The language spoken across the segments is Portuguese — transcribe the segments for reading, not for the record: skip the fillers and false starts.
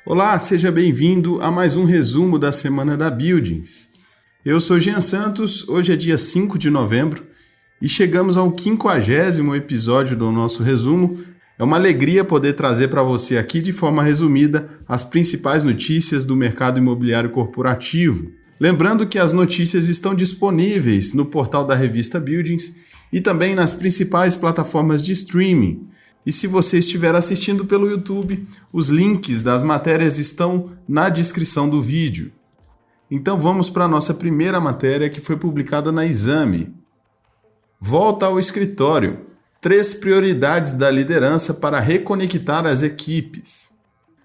Olá, seja bem-vindo a mais um resumo da Semana da Buildings. Eu sou Jean Santos, hoje é dia 5 de novembro e chegamos ao 50º episódio do nosso resumo. É uma alegria poder trazer para você aqui de forma resumida as principais notícias do mercado imobiliário corporativo. Lembrando que as notícias estão disponíveis no portal da revista Buildings e também nas principais plataformas de streaming. E se você estiver assistindo pelo YouTube, os links das matérias estão na descrição do vídeo. Então vamos para a nossa primeira matéria que foi publicada na Exame. Volta ao escritório. 3 prioridades da liderança para reconectar as equipes.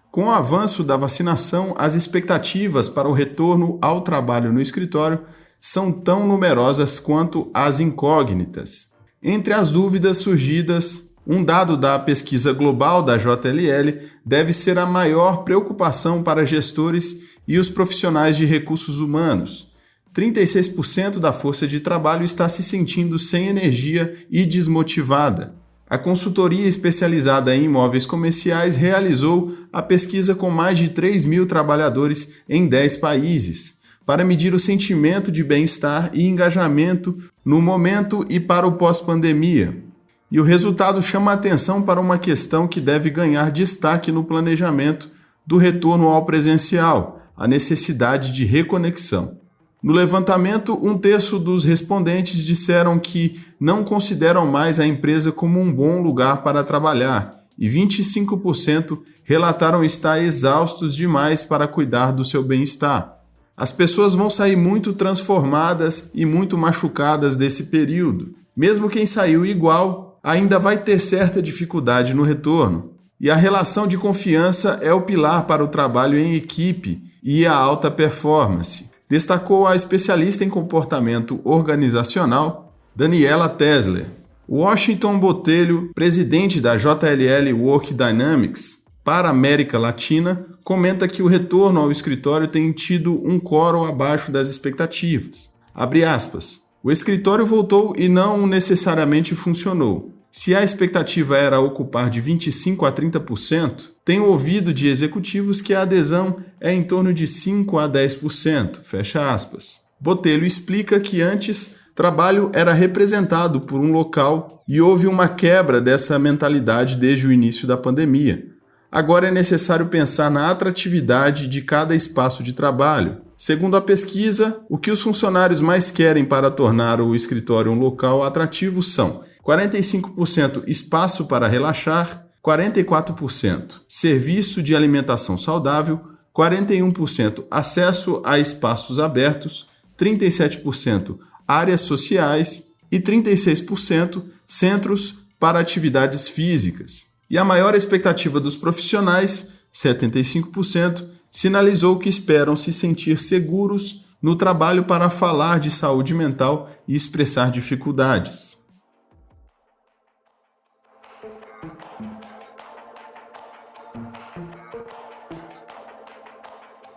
Com o avanço da vacinação, as expectativas para o retorno ao trabalho no escritório são tão numerosas quanto as incógnitas. Entre as dúvidas surgidas, um dado da pesquisa global da JLL deve ser a maior preocupação para gestores e os profissionais de recursos humanos. 36% da força de trabalho está se sentindo sem energia e desmotivada. A consultoria especializada em imóveis comerciais realizou a pesquisa com mais de 3.000 trabalhadores em 10 países, para medir o sentimento de bem-estar e engajamento no momento e para o pós-pandemia. E o resultado chama a atenção para uma questão que deve ganhar destaque no planejamento do retorno ao presencial, a necessidade de reconexão. No levantamento, 1/3 dos respondentes disseram que não consideram mais a empresa como um bom lugar para trabalhar e 25% relataram estar exaustos demais para cuidar do seu bem-estar. As pessoas vão sair muito transformadas e muito machucadas desse período. Mesmo quem saiu igual, ainda vai ter certa dificuldade no retorno. E a relação de confiança é o pilar para o trabalho em equipe e a alta performance, destacou a especialista em comportamento organizacional, Daniela Tesler. Washington Botelho, presidente da JLL Work Dynamics para a América Latina, comenta que o retorno ao escritório tem tido um quórum abaixo das expectativas. Abre aspas. O escritório voltou e não necessariamente funcionou. Se a expectativa era ocupar de 25% a 30%, tenho ouvido de executivos que a adesão é em torno de 5% a 10%. Fecha aspas. Botelho explica que antes, trabalho era representado por um local e houve uma quebra dessa mentalidade desde o início da pandemia. Agora é necessário pensar na atratividade de cada espaço de trabalho. Segundo a pesquisa, o que os funcionários mais querem para tornar o escritório um local atrativo são 45% espaço para relaxar, 44% serviço de alimentação saudável, 41% acesso a espaços abertos, 37% áreas sociais e 36% centros para atividades físicas. E a maior expectativa dos profissionais, 75%, sinalizou que esperam se sentir seguros no trabalho para falar de saúde mental e expressar dificuldades.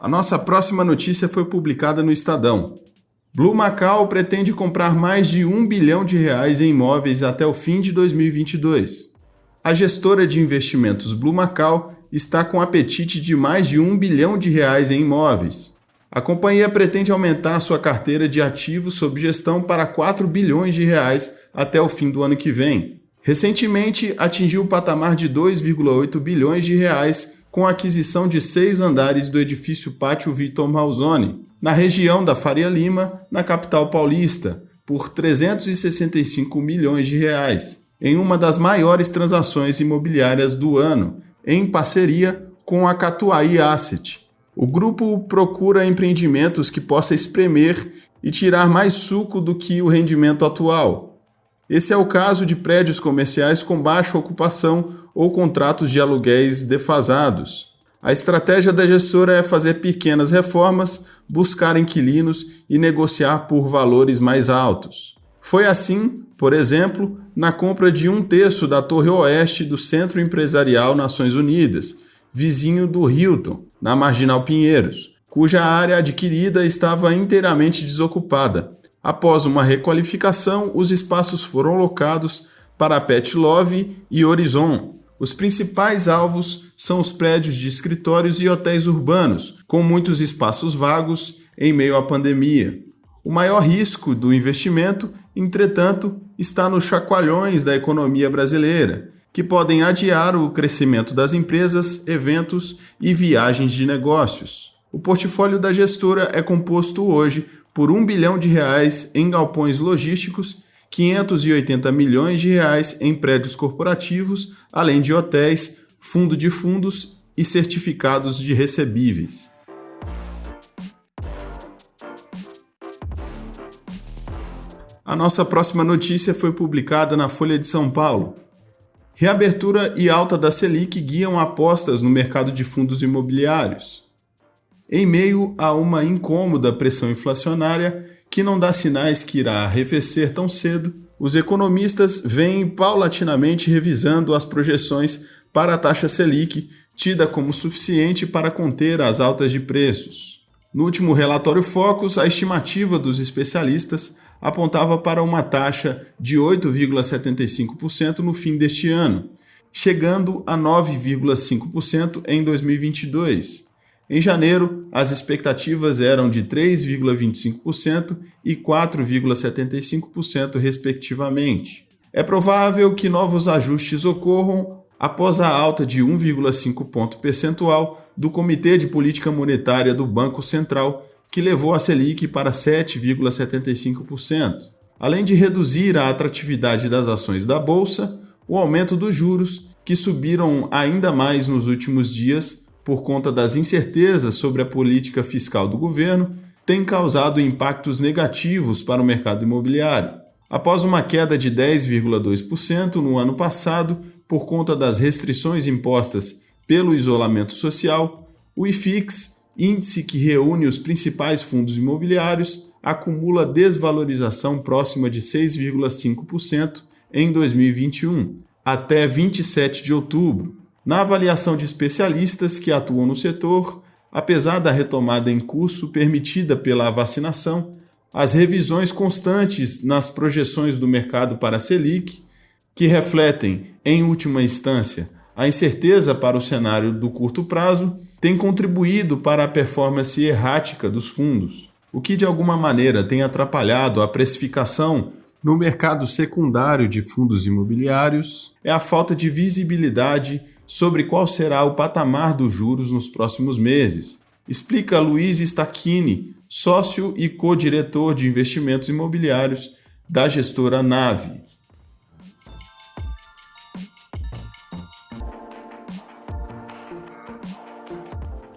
A nossa próxima notícia foi publicada no Estadão. Blue Macau pretende comprar mais de R$1 bilhão em imóveis até o fim de 2022. A gestora de investimentos Blue Macau está com apetite de mais de R$1 bilhão em imóveis. A companhia pretende aumentar sua carteira de ativos sob gestão para R$4 bilhões até o fim do ano que vem. Recentemente, atingiu o patamar de R$2,8 bilhões com a aquisição de 6 andares do edifício Pátio Vitor Malzone, na região da Faria Lima, na capital paulista, por R$365 milhões, em uma das maiores transações imobiliárias do ano, em parceria com a Catuai Asset. O grupo procura empreendimentos que possa espremer e tirar mais suco do que o rendimento atual. Esse é o caso de prédios comerciais com baixa ocupação ou contratos de aluguéis defasados. A estratégia da gestora é fazer pequenas reformas, buscar inquilinos e negociar por valores mais altos. Foi assim, por exemplo, na compra de 1/3 da Torre Oeste do Centro Empresarial Nações Unidas, vizinho do Hilton, na Marginal Pinheiros, cuja área adquirida estava inteiramente desocupada. Após uma requalificação, os espaços foram locados para a Pet Love e Horizon. Os principais alvos são os prédios de escritórios e hotéis urbanos, com muitos espaços vagos em meio à pandemia. O maior risco do investimento, entretanto, está nos chacoalhões da economia brasileira, que podem adiar o crescimento das empresas, eventos e viagens de negócios. O portfólio da gestora é composto hoje por R$ 1 bilhão em galpões logísticos, R$ 580 milhões em prédios corporativos, além de hotéis, fundo de fundos e certificados de recebíveis. A nossa próxima notícia foi publicada na Folha de São Paulo. Reabertura e alta da Selic guiam apostas no mercado de fundos imobiliários. Em meio a uma incômoda pressão inflacionária que não dá sinais que irá arrefecer tão cedo, os economistas vêm paulatinamente revisando as projeções para a taxa Selic, tida como suficiente para conter as altas de preços. No último relatório Focus, a estimativa dos especialistas apontava para uma taxa de 8,75% no fim deste ano, chegando a 9,5% em 2022. Em janeiro, as expectativas eram de 3,25% e 4,75%, respectivamente. É provável que novos ajustes ocorram após a alta de 1,5 ponto percentual do Comitê de Política Monetária do Banco Central, que levou a Selic para 7,75%. Além de reduzir a atratividade das ações da Bolsa, o aumento dos juros, que subiram ainda mais nos últimos dias, por conta das incertezas sobre a política fiscal do governo, tem causado impactos negativos para o mercado imobiliário. Após uma queda de 10,2% no ano passado por conta das restrições impostas pelo isolamento social, o IFIX, índice que reúne os principais fundos imobiliários, acumula desvalorização próxima de 6,5% em 2021, até 27 de outubro. Na avaliação de especialistas que atuam no setor, apesar da retomada em curso permitida pela vacinação, as revisões constantes nas projeções do mercado para a Selic, que refletem, em última instância, a incerteza para o cenário do curto prazo, têm contribuído para a performance errática dos fundos, o que de alguma maneira tem atrapalhado a precificação no mercado secundário de fundos imobiliários. É a falta de visibilidade sobre qual será o patamar dos juros nos próximos meses, explica Luiz Stacchini, sócio e co-diretor de investimentos imobiliários da gestora Nave.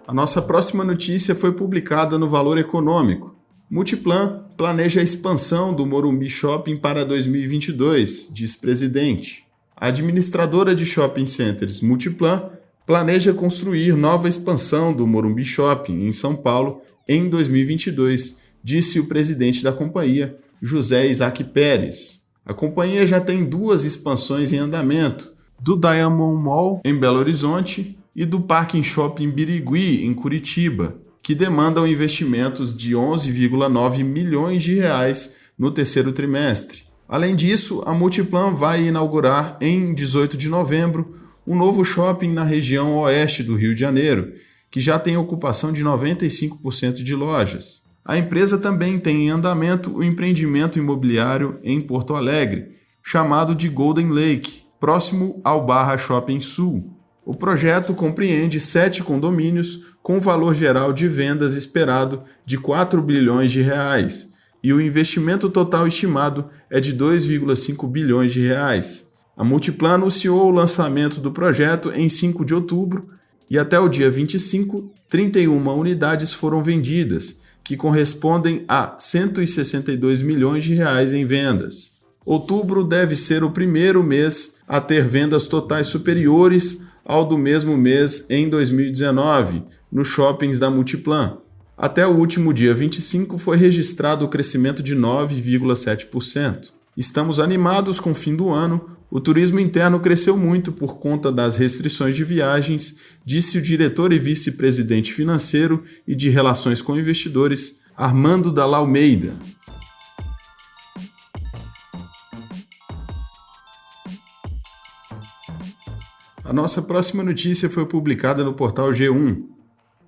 A nossa próxima notícia foi publicada no Valor Econômico. Multiplan planeja a expansão do Morumbi Shopping para 2022, diz presidente. A administradora de shopping centers Multiplan planeja construir nova expansão do Morumbi Shopping em São Paulo em 2022, disse o presidente da companhia, José Isaac Pérez. A companhia já tem 2 expansões em andamento, do Diamond Mall em Belo Horizonte e do Parking Shopping Birigui em Curitiba, que demandam investimentos de 11,9 milhões de reais no terceiro trimestre. Além disso, a Multiplan vai inaugurar em 18 de novembro um novo shopping na região oeste do Rio de Janeiro, que já tem ocupação de 95% de lojas. A empresa também tem em andamento o empreendimento imobiliário em Porto Alegre, chamado de Golden Lake, próximo ao Barra Shopping Sul. O projeto compreende 7 condomínios com valor geral de vendas esperado de 4 bilhões de reais, e o investimento total estimado é de 2,5 bilhões de reais. A Multiplan anunciou o lançamento do projeto em 5 de outubro e até o dia 25, 31 unidades foram vendidas, que correspondem a 162 milhões de reais em vendas. Outubro deve ser o primeiro mês a ter vendas totais superiores ao do mesmo mês em 2019, nos shoppings da Multiplan. Até o último dia 25 foi registrado o crescimento de 9,7%. Estamos animados com o fim do ano. O turismo interno cresceu muito por conta das restrições de viagens, disse o diretor e vice-presidente financeiro e de relações com investidores, Armando Dalla Almeida. A nossa próxima notícia foi publicada no portal G1.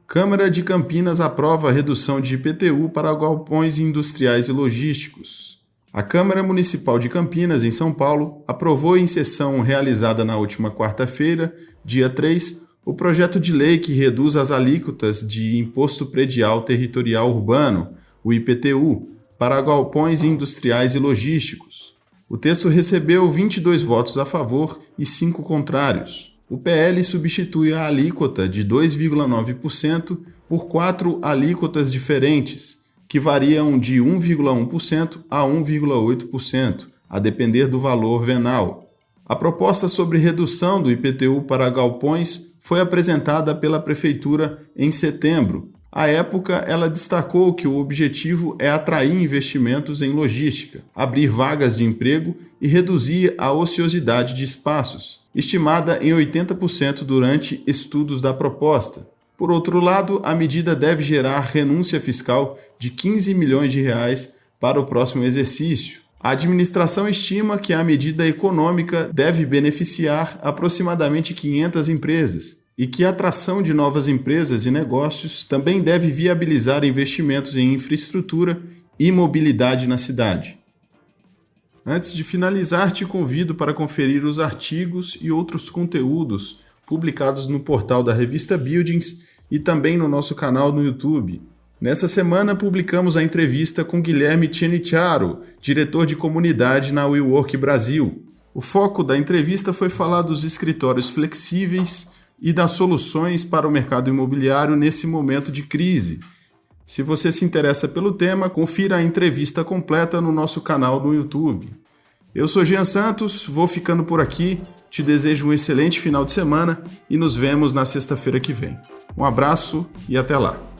Câmara de Campinas aprova a redução de IPTU para galpões industriais e logísticos. A Câmara Municipal de Campinas, em São Paulo, aprovou em sessão realizada na última quarta-feira, dia 3, o projeto de lei que reduz as alíquotas de Imposto Predial Territorial Urbano, o IPTU, para galpões industriais e logísticos. O texto recebeu 22 votos a favor e 5 contrários. O PL substitui a alíquota de 2,9% por 4 alíquotas diferentes, que variam de 1,1% a 1,8%, a depender do valor venal. A proposta sobre redução do IPTU para galpões foi apresentada pela Prefeitura em setembro. À época, ela destacou que o objetivo é atrair investimentos em logística, abrir vagas de emprego e reduzir a ociosidade de espaços, estimada em 80% durante estudos da proposta. Por outro lado, a medida deve gerar renúncia fiscal de 15 milhões de reais para o próximo exercício. A administração estima que a medida econômica deve beneficiar aproximadamente 500 empresas e que a atração de novas empresas e negócios também deve viabilizar investimentos em infraestrutura e mobilidade na cidade. Antes de finalizar, te convido para conferir os artigos e outros conteúdos publicados no portal da revista Buildings e também no nosso canal no YouTube. Nessa semana, publicamos a entrevista com Guilherme Chenicharo, diretor de comunidade na WeWork Brasil. O foco da entrevista foi falar dos escritórios flexíveis e das soluções para o mercado imobiliário nesse momento de crise. Se você se interessa pelo tema, confira a entrevista completa no nosso canal no YouTube. Eu sou Jean Santos, vou ficando por aqui, te desejo um excelente final de semana e nos vemos na sexta-feira que vem. Um abraço e até lá!